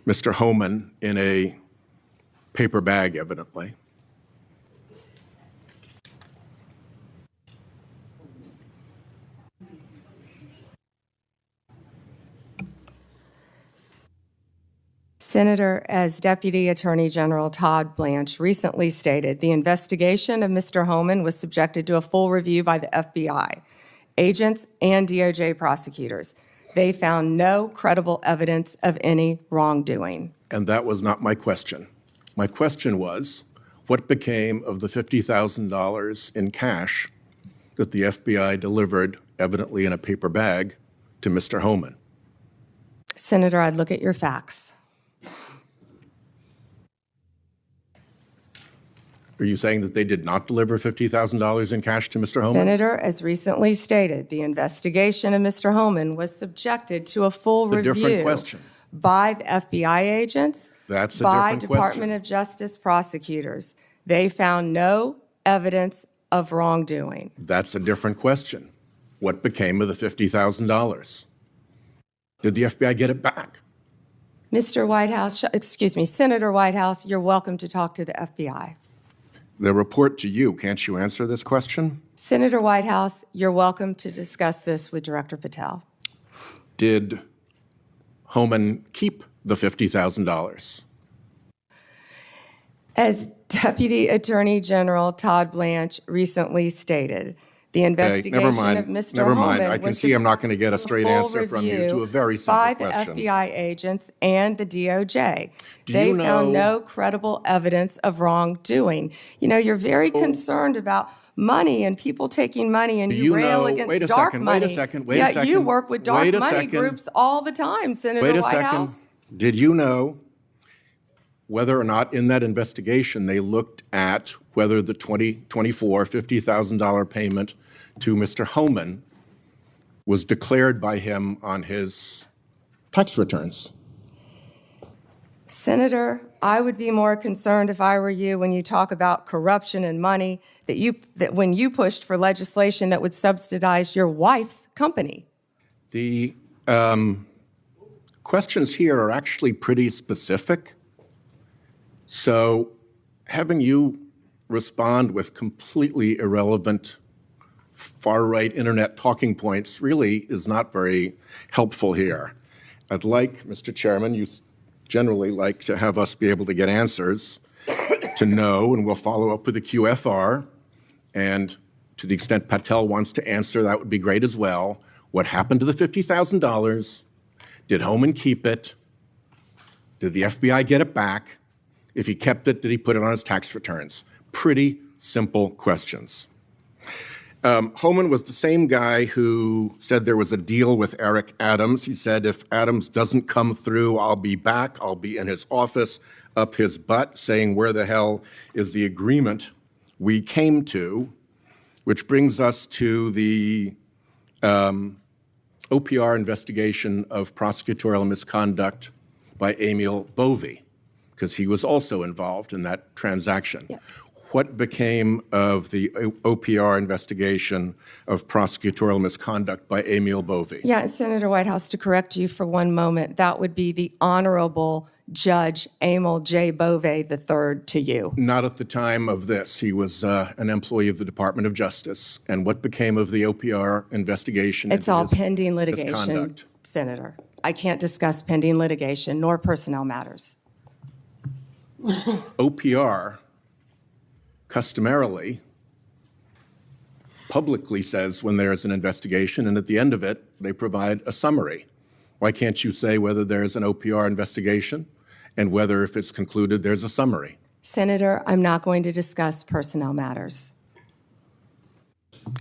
Mr. Homan in a paper bag, evidently. Senator, as Deputy Attorney General Todd Blanche recently stated, the investigation of Mr. Homan was subjected to a full review by the FBI, agents, and DOJ prosecutors. They found no credible evidence of any wrongdoing. And that was not my question. My question was, what became of the $50,000 in cash that the FBI delivered, evidently in a paper bag, to Mr. Homan? Senator, I'd look at your facts. Are you saying that they did not deliver $50,000 in cash to Mr. Homan? Senator, as recently stated, the investigation of Mr. Homan was subjected to a full review different question. by the FBI agents, That's a by different Department question. of Justice prosecutors. They found no evidence of wrongdoing. That's a different question. What became of the $50,000? Did the FBI get it back? Mr. Whitehouse, excuse me, Senator Whitehouse, you're welcome to talk to the FBI. The report to you, can't you answer this question? Senator Whitehouse, you're welcome to discuss this with Director Patel. Did Homan keep the $50,000? As Deputy Attorney General Todd Blanche recently stated, the investigation of Mr. Never mind. Homan I can was see I'm not going to get a straight full answer from you to a very simple by question. the FBI agents and the DOJ. Do They you know- found no credible evidence of wrongdoing. You know, you're very concerned about money and people taking money, and you rail against wait a dark second, money. wait a second, wait a Yet second. you work with dark Wait a money second. groups all the time, Senator Wait a Whitehouse. second. Did you know whether or not in that investigation they looked at whether the $50,000 payment to Mr. Homan was declared by him on his tax returns? Senator, I would be more concerned if I were you when you talk about corruption and money that when you pushed for legislation that would subsidize your wife's company. The questions here are actually pretty specific. So having you respond with completely irrelevant far-right internet talking points really is not very helpful here. I'd like, Mr. Chairman, you generally like to have us be able to get answers to know, and we'll follow up with the QFR. And to the extent Patel wants to answer, that would be great as well. What happened to the $50,000? Did Homan keep it? Did the FBI get it back? If he kept it, did he put it on his tax returns? Pretty simple questions. Homan was the same guy who said there was a deal with Eric Adams. He said, if Adams doesn't come through, I'll be back. I'll be in his office up his butt saying, where the hell is the agreement we came to? Which brings us to the OPR investigation of prosecutorial misconduct by Emil Bovee, because he was also involved in that transaction. Yeah. What became of the OPR investigation of prosecutorial misconduct by Emil Bovee? Yeah, Senator Whitehouse, to correct you for one moment, that would be the Honorable Judge Emil J. Bovee III to you. Not at the time of this. He was an employee of the Department of Justice. And what became of the OPR investigation? It's all pending litigation, misconduct? Senator. I can't discuss pending litigation nor personnel matters. OPR customarily publicly says when there's an investigation, and at the end of it, they provide a summary. Why can't you say whether there's an OPR investigation and whether, if it's concluded, there's a summary? Senator, I'm not going to discuss personnel matters.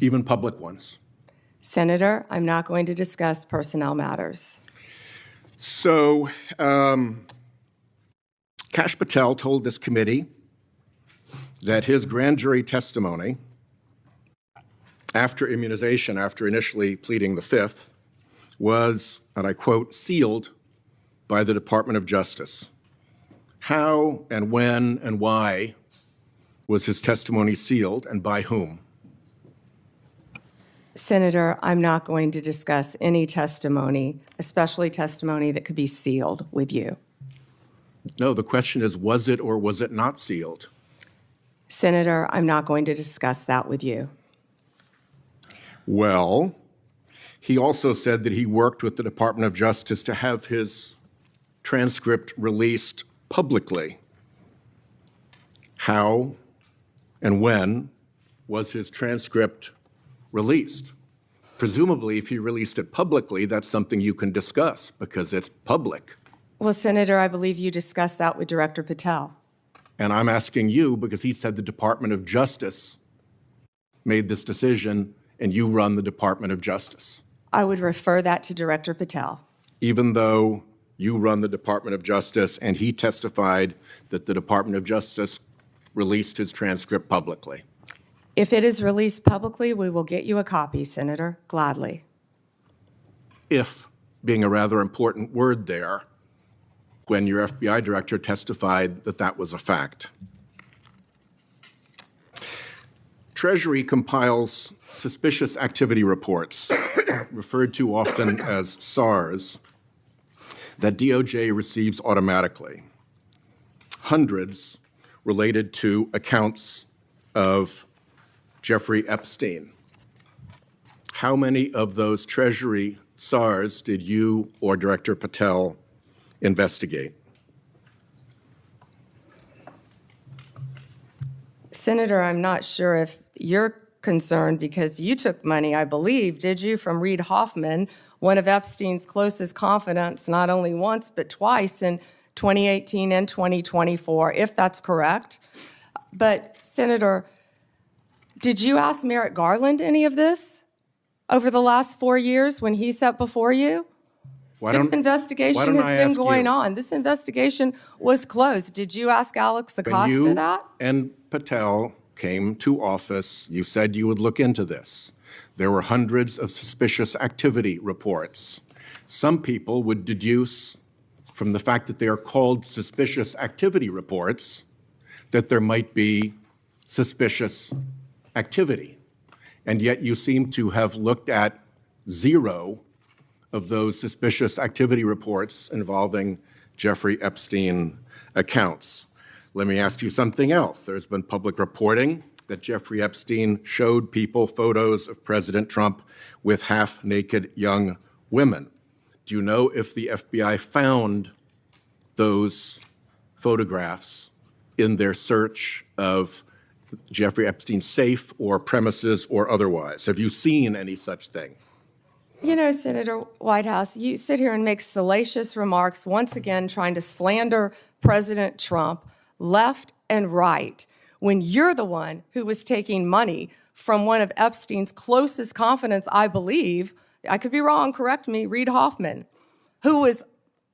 Even public ones? Senator, I'm not going to discuss personnel matters. So, Kash Patel told this committee that his grand jury testimony after immunization, after initially pleading the Fifth, was, and I quote, sealed by the Department of Justice. How and when and why was his testimony sealed, and by whom? Senator, I'm not going to discuss any testimony, especially testimony that could be sealed with you. No, the question is, was it or was it not sealed? Senator, I'm not going to discuss that with you. Well, he also said that he worked with the Department of Justice to have his transcript released publicly. How and when was his transcript released? Presumably, if he released it publicly, that's something you can discuss because it's public. Well, Senator, I believe you discussed that with Director Patel. And I'm asking you because he said the Department of Justice made this decision and you run the Department of Justice. I would refer that to Director Patel. Even though you run the Department of Justice and he testified that the Department of Justice released his transcript publicly. If it is released publicly, we will get you a copy, Senator, gladly. If being a rather important word there, when your FBI director testified that that was a fact. Treasury compiles suspicious activity reports, referred to often as SARs, that DOJ receives automatically. Hundreds related to accounts of Jeffrey Epstein. How many of those Treasury SARs did you or Director Patel investigate? Senator, I'm not sure if you're concerned because you took money, I believe, did you, from Reid Hoffman, one of Epstein's closest confidants, not only once but twice in 2018 and 2024, if that's correct. But, Senator, did you ask Merrick Garland any of this over the last 4 years when he sat before you? This investigation has been going on. This investigation was closed. Did you ask Alex Acosta that? And Patel came to office, you said you would look into this. There were hundreds of suspicious activity reports. Some people would deduce from the fact that they are called suspicious activity reports that there might be suspicious activity. And yet you seem to have looked at zero of those suspicious activity reports involving Jeffrey Epstein accounts. Let me ask you something else. There's been public reporting that Jeffrey Epstein showed people photos of President Trump with half-naked young women. Do you know if the FBI found those photographs in their search of Jeffrey Epstein's safe or premises or otherwise? Have you seen any such thing? You know, Senator Whitehouse, you sit here and make salacious remarks, once again trying to slander President Trump left and right, when you're the one who was taking money from one of Epstein's closest confidants, I believe, I could be wrong, correct me, Reid Hoffman, who was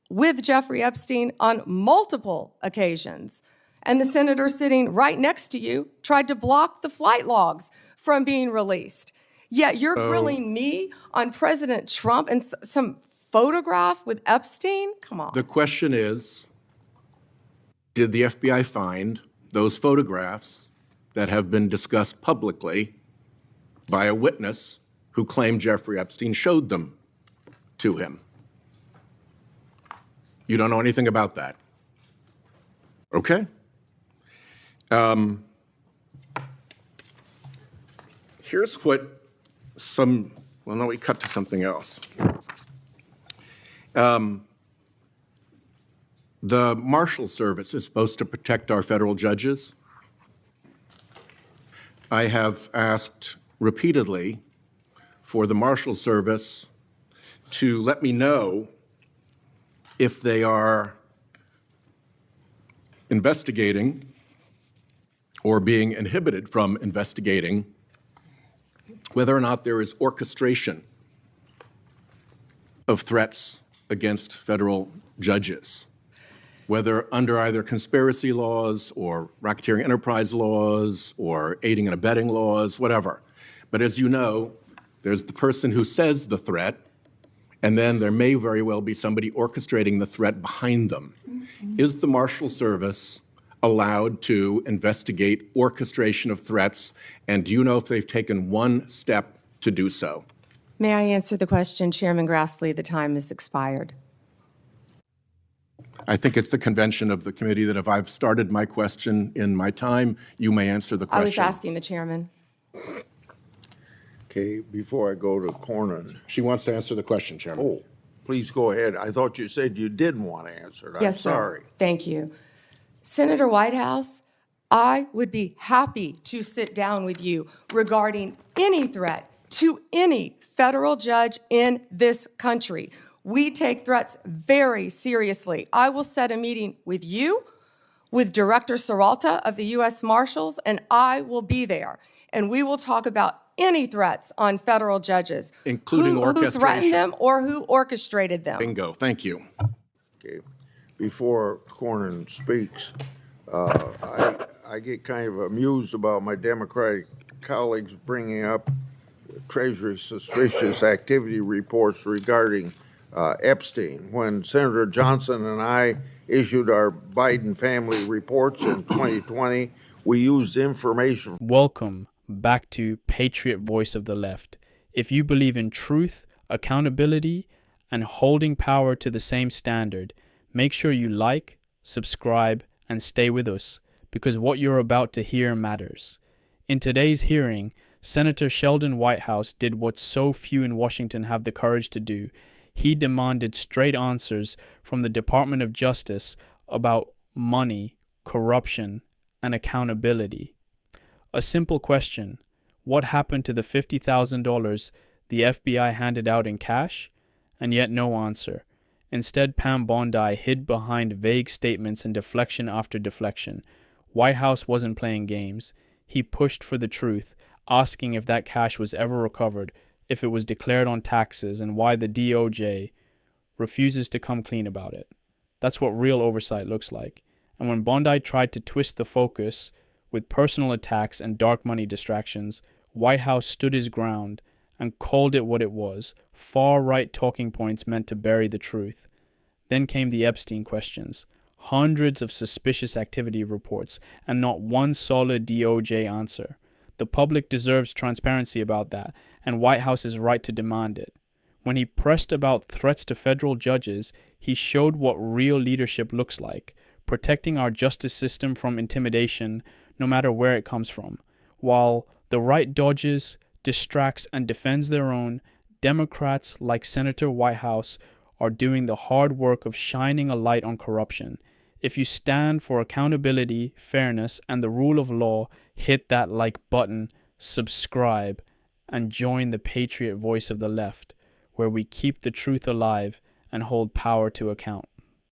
with Jeffrey Epstein on multiple occasions. And the senator sitting right next to you tried to block the flight logs from being released. Yet you're grilling me on President Trump and some photograph with Epstein? Come on. The question is, did the FBI find those photographs that have been discussed publicly by a witness who claimed Jeffrey Epstein showed them to him? You don't know anything about that? Okay. Here's what well, no, we cut to something else. The Marshal Service is supposed to protect our federal judges. I have asked repeatedly for the Marshal Service to let me know if they are investigating or being inhibited from investigating whether or not there is orchestration of threats against federal judges, whether under either conspiracy laws or racketeering enterprise laws or aiding and abetting laws, whatever. But as you know, there's the person who says the threat, and then there may very well be somebody orchestrating the threat behind them. Is the Marshal Service allowed to investigate orchestration of threats, and do you know if they've taken one step to do so? May I answer the question, Chairman Grassley? The time has expired. I think it's the convention of the committee that if I've started my question in my time, you may answer the question. I was asking the chairman. Okay, before I go to Cornyn. She wants to answer the question, Chairman. Oh, please go ahead. I thought you said you didn't want to answer it. I'm Yes, sir. sorry. Thank you. Senator Whitehouse, I would be happy to sit down with you regarding any threat to any federal judge in this country. We take threats very seriously. I will set a meeting with you, with Director Serralta of the U.S. Marshals, and I will be there. And we will talk about any threats on federal judges, Including who orchestration. threatened them or who orchestrated them. Bingo. Thank you. Okay, before Cornyn speaks, I get kind of amused about my Democratic colleagues bringing up Treasury suspicious activity reports regarding Epstein. When Senator Johnson and I issued our Biden family reports in 2020, we used information. Welcome back to Patriot Voice of the Left. If you believe in truth, accountability, and holding power to the same standard, make sure you like, subscribe, and stay with us, because what you're about to hear matters. In today's hearing, Senator Sheldon Whitehouse did what so few in Washington have the courage to do. He demanded straight answers from the Department of Justice about money, corruption, and accountability. A simple question: what happened to the $50,000 the FBI handed out in cash? And yet no answer. Instead, Pam Bondi hid behind vague statements and deflection after deflection. Whitehouse wasn't playing games. He pushed for the truth, asking if that cash was ever recovered, if it was declared on taxes, and why the DOJ refuses to come clean about it. That's what real oversight looks like. And when Bondi tried to twist the focus with personal attacks and dark money distractions, Whitehouse stood his ground and called it what it was: far-right talking points meant to bury the truth. Then came the Epstein questions. Hundreds of suspicious activity reports, and not one solid DOJ answer. The public deserves transparency about that, and Whitehouse is right to demand it. When he pressed about threats to federal judges, he showed what real leadership looks like, protecting our justice system from intimidation, no matter where it comes from. While the right dodges, distracts, and defends their own, Democrats like Senator Whitehouse are doing the hard work of shining a light on corruption. If you stand for accountability, fairness, and the rule of law, hit that like button, subscribe, and join the Patriot Voice of the Left, where we keep the truth alive and hold power to account.